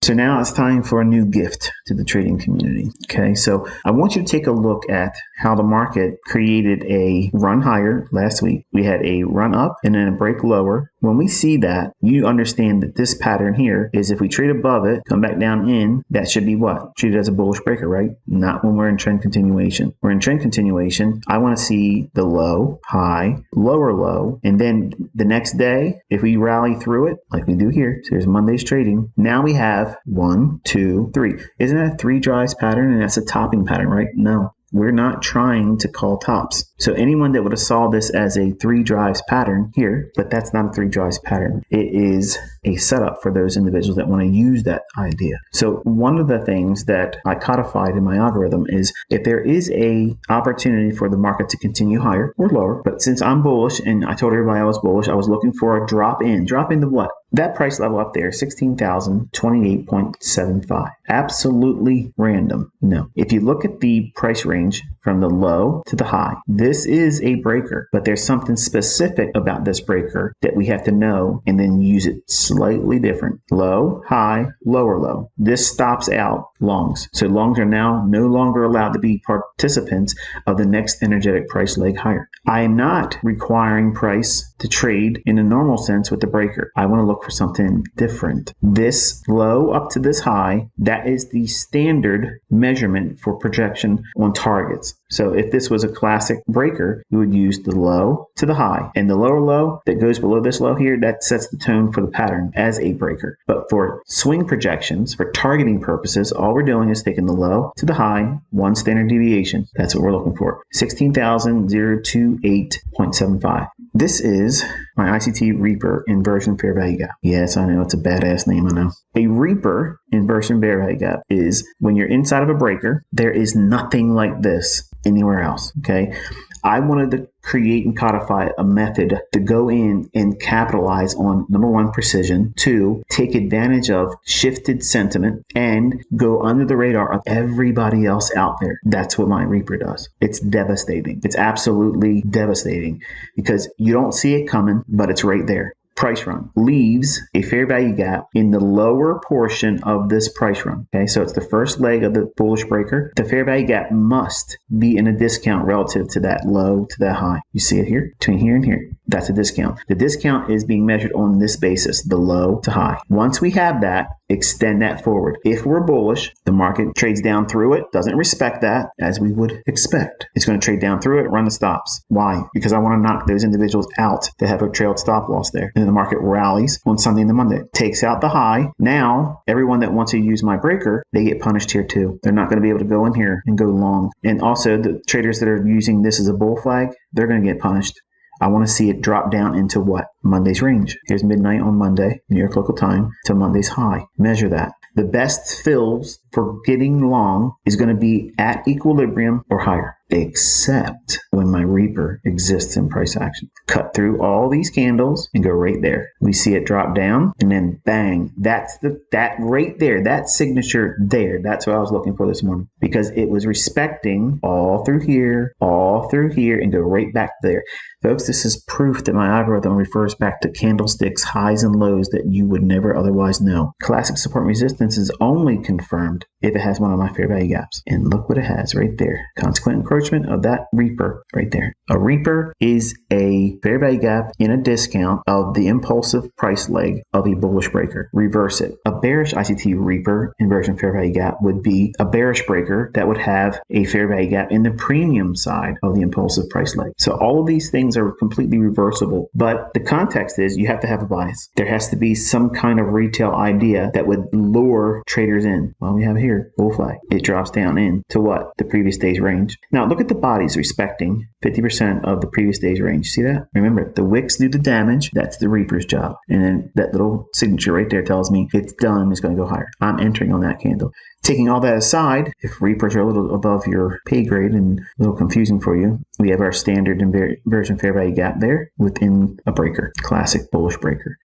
So now it's time for a new gift to the trading community. Okay, so I want you to take a look at how the market created a run higher last week. We had a run up and then a break lower. When we see that, you understand that this pattern here is if we trade above it, come back down in, that should be what? Treated as a bullish breaker, right? Not when we're in trend continuation. We're in trend continuation. I want to see the low, high, lower low, and then the next day, if we rally through it, like we do here, so here's Monday's trading, now we have 1, 2, 3. Isn't that a 3 drives pattern? And that's a topping pattern, right? No. We're not trying to call tops. So anyone that would have saw this as a 3 drives pattern here, but that's not a 3 drives pattern. It is a setup for those individuals that want to use that idea. So one of the things that I codified in my algorithm is if there is a opportunity for the market to continue higher or lower, but since I'm bullish and I told everybody I was bullish, I was looking for a drop in. Drop into what? That price level up there, 16,028.75. Absolutely random. No. If you look at the price range from the low to the high, this is a breaker, but there's something specific about this breaker that we have to know and then use it slightly different. Low, high, lower low. This stops out longs. So longs are now no longer allowed to be participants of the next energetic price leg higher. I am not requiring price to trade in a normal sense with the breaker. I want to look for something different. This low up to this high, that is the standard measurement for projection on targets. So if this was a classic breaker, you would use the low to the high. And the lower low that goes below this low here, that sets the tone for the pattern as a breaker. But for swing projections, for targeting purposes, all we're doing is taking the low to the high, 1 standard deviation. That's what we're looking for. 16,028.75. This is my ICT Reaper Inversion Fair Value Gap. Yes, I know it's a badass name, I know. A Reaper Inversion Fair Value Gap is when you're inside of a breaker, there is nothing like this anywhere else, okay? I wanted to create and codify a method to go in and capitalize on, number 1, precision, 2, take advantage of shifted sentiment, and go under the radar of everybody else out there. That's what my Reaper does. It's devastating. It's absolutely devastating because you don't see it coming, but it's right there. Price run leaves a fair value gap in the lower portion of this price run. Okay, so it's the first leg of the bullish breaker. The fair value gap must be in a discount relative to that low to that high. You see it here, between here and here. That's a discount. The discount is being measured on this basis, the low to high. Once we have that, extend that forward. If we're bullish, the market trades down through it, doesn't respect that as we would expect. It's going to trade down through it, run the stops. Why? Because I want to knock those individuals out that have a trailed stop loss there. And then the market rallies on Sunday and the Monday, takes out the high. Now, everyone that wants to use my breaker, they get punished here too. They're not going to be able to go in here and go long. And also the traders that are using this as a bull flag, they're going to get punished. I want to see it drop down into what? Monday's range. Here's midnight on Monday, New York local time, to Monday's high. Measure that. The best fills for getting long is going to be at equilibrium or higher, except when my Reaper exists in price action. Cut through all these candles and go right there. We see it drop down and then bang. That right there, that signature there. That's what I was looking for this morning because it was respecting all through here, and go right back there. Folks, this is proof that my algorithm refers back to candlesticks, highs and lows that you would never otherwise know. Classic support and resistance is only confirmed if it has one of my fair value gaps. And look what it has right there. Consequent encroachment of that Reaper right there. A Reaper is a fair value gap in a discount of the impulsive price leg of a bullish breaker. Reverse it. A bearish ICT Reaper inversion fair value gap would be a bearish breaker that would have a fair value gap in the premium side of the impulsive price leg. So all of these things are completely reversible, but the context is you have to have a bias. There has to be some kind of retail idea that would lure traders in. Well, we have here, bull flag. It drops down into what? The previous day's range. Now look at the bodies respecting 50% of the previous day's range. See that? Remember, the wicks do the damage. That's the Reaper's job. And then that little signature right there tells me it's done. It's going to go higher. I'm entering on that candle. Taking all that aside, if Reapers are a little above your pay grade and a little confusing for you, we have our standard inversion fair value gap there within a breaker, classic bullish breaker.